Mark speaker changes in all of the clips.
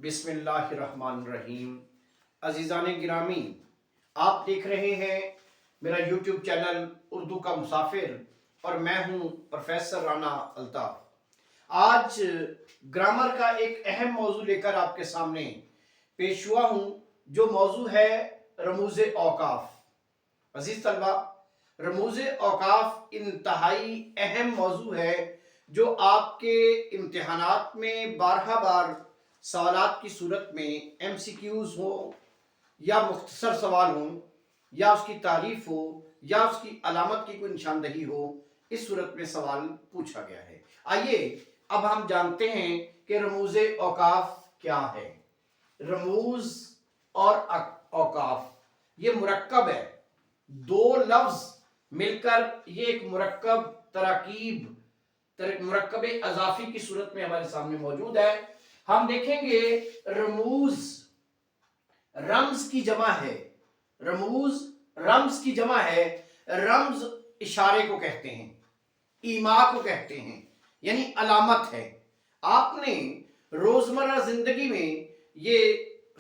Speaker 1: बिस्मिल्लाहिर्रहमानिर्रहीम। अजीज़ान गिरामी, आप देख रहे हैं मेरा यूट्यूब चैनल उर्दू का मुसाफिर और मैं हूं प्रोफेसर राना अल्ताफ। आज ग्रामर का एक अहम मौजू लेकर आपके सामने पेश हुआ हूं, जो मौजू है रमूज़े औकाफ। अजीज तलबा, रमूज़े औकाफ इंतहाई अहम मौजू है जो आपके इम्तिहानात में बारहा बार सवालात की सूरत में MCQs हो या मुख्तसर सवाल हो या उसकी तारीफ हो या उसकी अलामत की कोई निशानदही हो, इस सूरत में सवाल पूछा गया है। आइए अब हम जानते हैं कि रमूज़े औकाफ क्या है। रमूज और औकाफ ये मुरक्कब है, दो लफ्ज मिलकर ये एक मुरक्कब अजाफी की सूरत में हमारे सामने मौजूद है। हम देखेंगे रमूज रम्ज की जमा है, रमूज रम्ज की जमा है। रम्ज इशारे को कहते हैं, ईमा को कहते हैं, यानी अलामत है। आपने रोजमर्रा जिंदगी में ये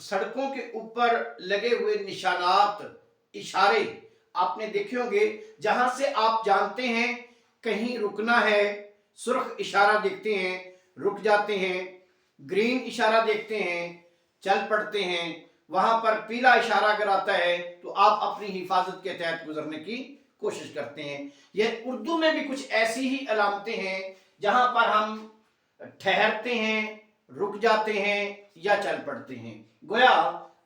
Speaker 1: सड़कों के ऊपर लगे हुए निशानात, इशारे आपने देखे होंगे, जहां से आप जानते हैं कहीं रुकना है। सुर्ख इशारा देखते हैं, रुक जाते हैं। ग्रीन इशारा देखते हैं, चल पड़ते हैं। वहां पर पीला इशारा अगर आता है तो आप अपनी हिफाजत के तहत गुजरने की कोशिश करते हैं। यह उर्दू में भी कुछ ऐसी ही अलामतें हैं जहां पर हम ठहरते हैं, रुक जाते हैं या चल पड़ते हैं। गोया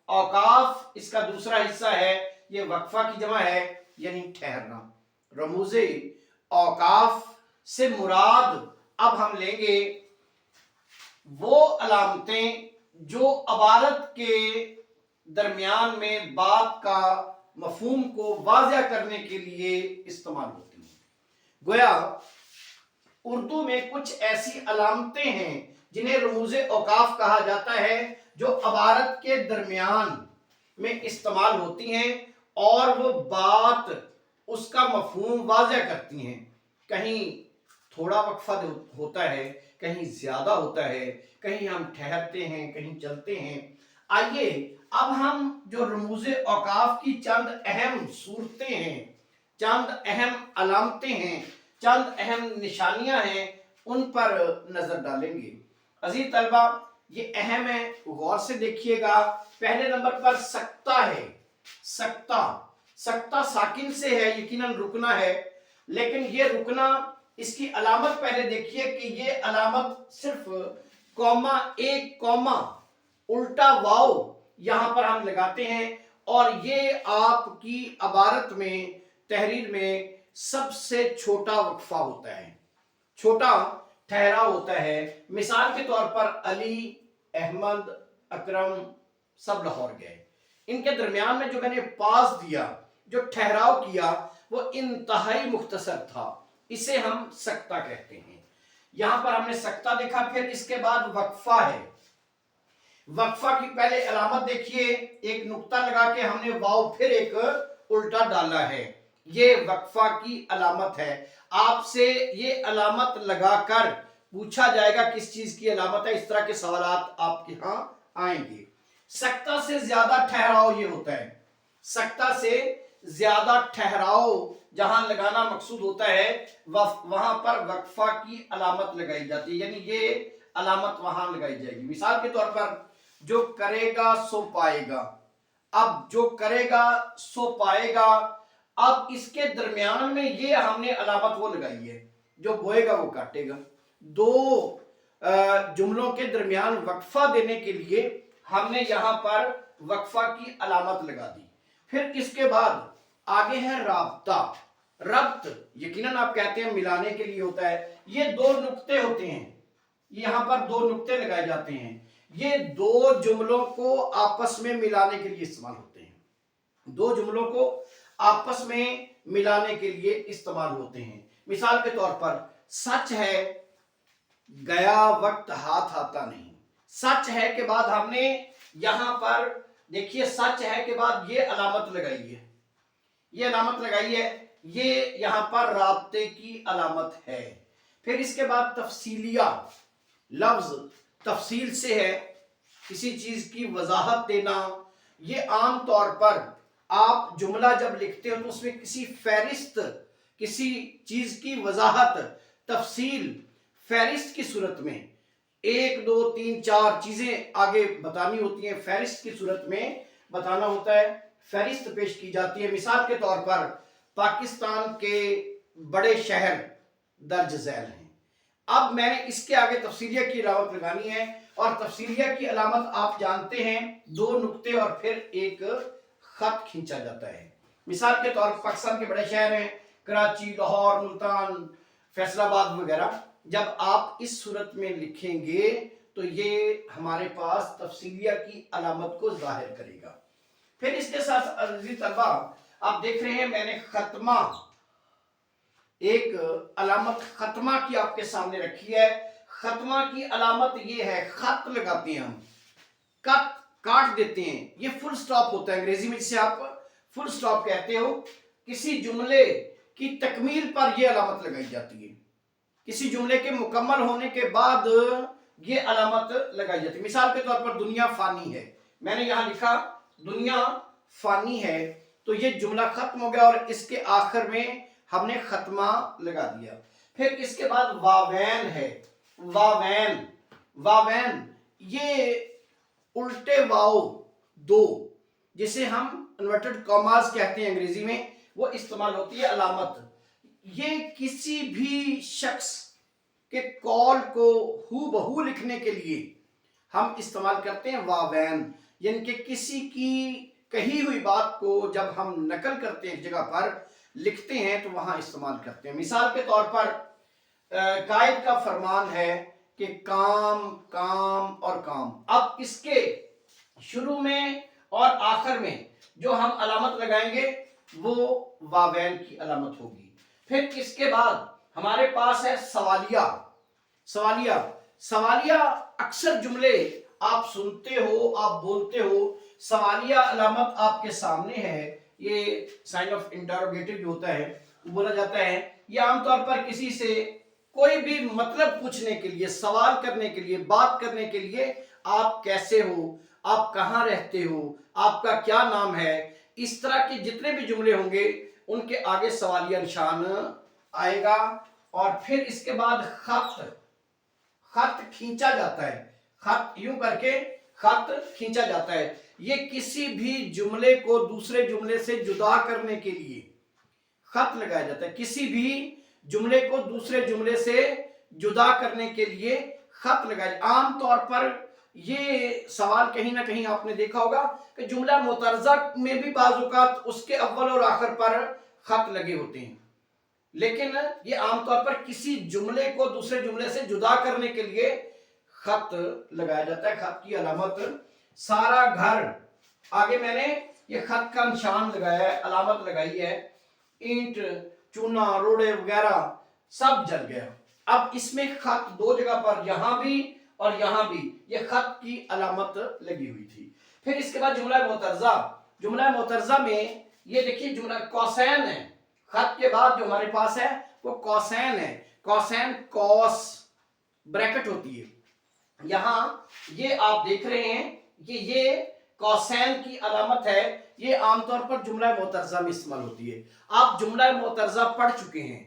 Speaker 1: औकाफ इसका दूसरा हिस्सा है, यह वक्फा की जमा है, यानी ठहरना। रमूज़े औकाफ से मुराद अब हम लेंगे वो अलामतें जो अबारत के दरमियान में बात का मफहूम को वाज़ह करने के लिए इस्तेमाल होती हैं। गोया उर्दू में कुछ ऐसी अलामतें हैं जिन्हें रमूज़े औकाफ कहा जाता है, जो अबारत के दरमियान में इस्तेमाल होती हैं और वो बात, उसका मफहूम वाज़ह करती हैं। कहीं थोड़ा वक्फा होता है, कहीं ज्यादा होता है, कहीं हम ठहरते हैं, कहीं चलते हैं। आइए अब हम जो रमूज़े औकाफ की चंद अहम सूरतें हैं, चंद अहम अलामतें हैं, चंद अहम निशानियां हैं, उन पर नजर डालेंगे। अजीज तलबा, ये अहम है, गौर से देखिएगा। पहले नंबर पर सक्ता है। सक्ता सक्ता साकिन से है, यकीनन रुकना है, लेकिन ये रुकना, इसकी अलामत पहले देखिए कि ये अलामत सिर्फ कॉमा, एक कॉमा उल्टा वाव यहां पर हम लगाते हैं और ये आपकी अबारत में, तहरीर में सबसे छोटा वक्फा होता है, छोटा ठहराव होता है। मिसाल के तौर पर अली, अहमद, अकरम सब लाहौर गए, इनके दरमियान में जो मैंने पास दिया, जो ठहराव किया, वो इंतहाई मुख्तसर था। इसे हम सक्ता कहते हैं। यहां पर हमने सक्ता देखा, फिर इसके बाद वक्फा है। वक्फा की पहले अलामत देखिए, एक नुक्ता लगा के हमने वाव फिर एक उल्टा डाला है, ये वक्फा की अलामत है। आपसे ये अलामत लगाकर पूछा जाएगा किस चीज की अलामत है, इस तरह के सवालात आपके यहां आएंगे। सक्ता से ज्यादा ठहराव ये होता है, सक्ता से ज्यादा ठहराव जहां लगाना मकसूद होता है, वहां पर वक्फा की अलामत लगाई जाती है, यानी ये अलामत वहां लगाई जाएगी। मिसाल के तौर पर, जो करेगा सो पाएगा। अब जो करेगा सो पाएगा, अब इसके दरमियान में ये हमने अलामत वो लगाई है, जो बोएगा वो काटेगा। दो जुमलों के दरमियान वक्फा देने के लिए हमने यहां पर वक्फा की अलामत लगा दी। फिर इसके बाद आगे है राब्ता। रब्त यकीनन आप कहते हैं मिलाने के लिए होता है। ये दो नुक्ते होते हैं, यहां पर दो नुक्ते लगाए जाते हैं, ये दो जुमलों को आपस में मिलाने के लिए इस्तेमाल होते हैं, दो जुमलों को आपस में मिलाने के लिए इस्तेमाल होते हैं। मिसाल के तौर पर, सच है गया वक्त हाथ आता नहीं। सच है के बाद हमने यहां पर देखिए, सच है के बाद ये अलामत लगाई है, ये अलामत लगाई है, ये यहां पर राब्ते की अलामत है। फिर इसके बाद तफसीलिया, लफ्ज तफसील से है, किसी चीज की वजाहत देना, ये आम तौर पर आप जुमला जब लिखते हो तो उसमें किसी फहरिस्त, किसी चीज की वजाहत, तफसील, फहरिस्त की सूरत में 1 2 3 4 चीजें आगे बतानी होती हैं, फहरिस्त की सूरत में बताना होता है, फहरिस्त पेश की जाती है। मिसाल के तौर पर पाकिस्तान के बड़े शहर दर्ज झैल हैं। अब मैंने इसके आगे तफसीलिया की अलामत लगानी है, और तफसीलिया की अलामत आप जानते हैं, 2 नुक्ते और फिर एक खत खींचा जाता है। मिसाल के तौर पर पाकिस्तान के बड़े शहर हैं कराची, लाहौर, मुल्तान, फैसलाबाद वगैरह। जब आप इस सूरत में लिखेंगे तो ये हमारे पास तफसीलिया की अलामत को जाहिर करेगा। फिर इसके साथ अजीज तलबा, आप देख रहे हैं मैंने खत्मा, एक अलामत खत्मा की आपके सामने रखी है। खत्मा की अलामत ये है, खत लगाते हैं हम, कट काट देते हैं, ये फुल स्टॉप होता है अंग्रेजी में, जिसे आप फुल स्टॉप कहते हो। किसी जुमले की तकमील पर यह अलामत लगाई जाती है, किसी जुमले के मुकम्मल होने के बाद ये अलामत लगाई जाती है। मिसाल के तौर पर दुनिया फानी है, मैंने यहां लिखा दुनिया फानी है, तो ये जुमला खत्म हो गया और इसके आखिर में हमने खत्मा लगा दिया। फिर इसके बाद वावैन है, वावैन, वावैन ये उल्टे वाव 2, जिसे हम इन्वर्टेड कॉमास कहते हैं अंग्रेजी में, वो इस्तेमाल होती है अलामत। ये किसी भी शख्स के कौल को हूबहू लिखने के लिए हम इस्तेमाल करते हैं वावैन, यानी कि किसी की कही हुई बात को जब हम नकल करते हैं एक जगह पर लिखते हैं तो वहां इस्तेमाल करते हैं। मिसाल के तौर पर कायद का फरमान है कि काम, काम और काम। अब इसके शुरू में और आखिर में जो हम अलामत लगाएंगे वो वावैन की अलामत होगी। फिर इसके बाद हमारे पास है सवालिया। सवालिया, सवालिया अक्सर जुमले आप सुनते हो, आप बोलते हो। सवालिया अलामत आपके सामने है, ये साइन ऑफ इंटरोगेटिव जो होता है वो बोला जाता है। ये आमतौर पर किसी से कोई भी मतलब पूछने के लिए, सवाल करने के लिए, बात करने के लिए, आप कैसे हो, आप कहाँ रहते हो, आपका क्या नाम है, इस तरह के जितने भी जुमले होंगे उनके आगे सवालिया निशान आएगा। और फिर इसके बाद खत, खत खींचा जाता है, खत यूं करके खत खींचा जाता है। ये किसी भी जुमले को दूसरे जुमले से जुदा करने के लिए खत लगाया जाता है, किसी भी जुमले को दूसरे जुमले से जुदा करने के लिए खत लगाया। आम तौर पर ये सवाल कहीं ना कहीं आपने देखा होगा कि जुमला मुतरज़ा में भी बाज़ औक़ात उसके अव्वल और आखिर पर खत लगे होते हैं, लेकिन ये आमतौर पर किसी जुमले को दूसरे जुमले से जुदा करने के लिए खत लगाया जाता है। खत की अलामत सारा घर, आगे मैंने ये खत का निशान लगाया है, अलामत लगाई है। ईंट, चूना, रोड़े वगैरह सब जल गया। अब इसमें खत 2 जगह पर, यहां भी और यहां भी, ये खत की अलामत लगी हुई थी। फिर इसके बाद जुमला मुतरज़ा। जुमला मुतरज़ा में ये देखिए जुमला कौसैन है, खत के बाद जो हमारे पास है वो कौसैन है। कौसैन कौस ब्रैकेट होती है, यहां ये आप देख रहे हैं कि ये कौसैन की अलामत है। ये आमतौर पर जुमला मुतरज़ा में इस्तेमाल होती है। आप जुमला मुतरज़ा पढ़ चुके हैं,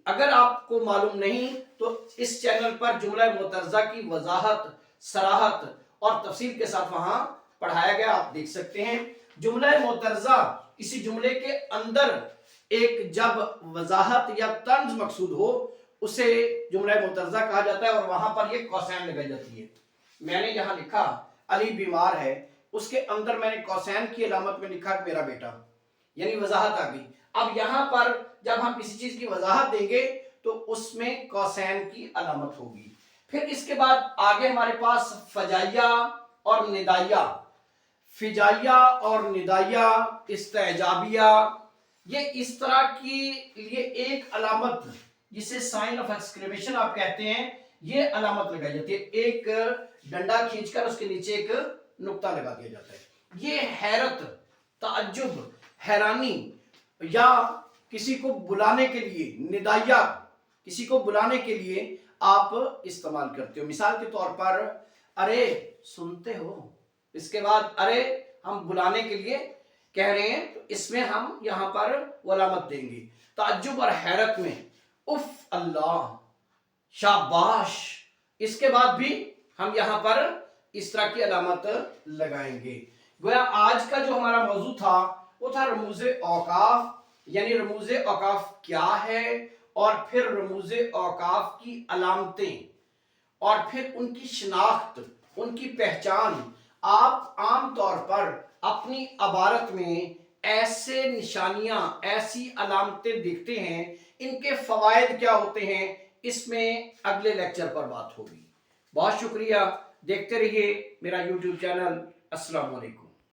Speaker 1: अगर आपको मालूम नहीं तो इस चैनल पर जुमला मुतरज़ा की वजाहत, सराहत और तफसील के साथ वहां पढ़ाया गया, आप देख सकते हैं। जुमला मुतरज़ा किसी जुमले के अंदर एक जब वजाहत या तंज मकसूद हो उसे जुमला मुतरज़ा कहा जाता है, और वहां पर ये कौसैन लगाई जाती है। मैंने यहां लिखा अली बीमार है, उसके अंदर मैंने कौसैन की अलामत में लिखा मेरा बेटा, यानी वजाहत आ गई। अब यहां पर जब हम किसी चीज की वजाहत देंगे तो उसमें कौसैन की अलामत होगी। फिर इसके बाद आगे हमारे पास फजाइया और निदाइया। फिजाइया और निदाइया, इस्तेजाबिया, ये इस तरह की लिए एक अलामत जिसे साइन ऑफ एक्सक्लेमेशन आप कहते हैं, ये अलामत लगाई जाती है। एक डंडा खींचकर उसके नीचे एक नुक्ता लगा दिया जाता है। ये हैरत, ताज्जुब, हैरानी या किसी को बुलाने के लिए, निदाइया, किसी को बुलाने के लिए आप इस्तेमाल करते हो। मिसाल के तौर पर अरे सुनते हो, इसके बाद अरे हम बुलाने के लिए कह रहे हैं, तो इसमें हम यहां पर वो अलामत देंगे ताज्जुब और हैरत में, उफ अल्लाह, शाबाश। इसके बाद भी हम यहां पर इस तरह की अलामत लगाएंगे। गोया आज का जो हमारा मौजू था वो था रमूज औकाफ, यानी रमूज औकाफ क्या है, और फिर रमूज औकाफ की अलामतें, और फिर उनकी शिनाख्त, उनकी पहचान। आप आम तौर पर अपनी अबारत में ऐसे निशानियां, ऐसी अलामतें देखते हैं, इनके फवायद क्या होते हैं, इसमें अगले लेक्चर पर बात होगी। बहुत शुक्रिया, देखते रहिए मेरा YouTube चैनल। अस्सलाम वालेकुम।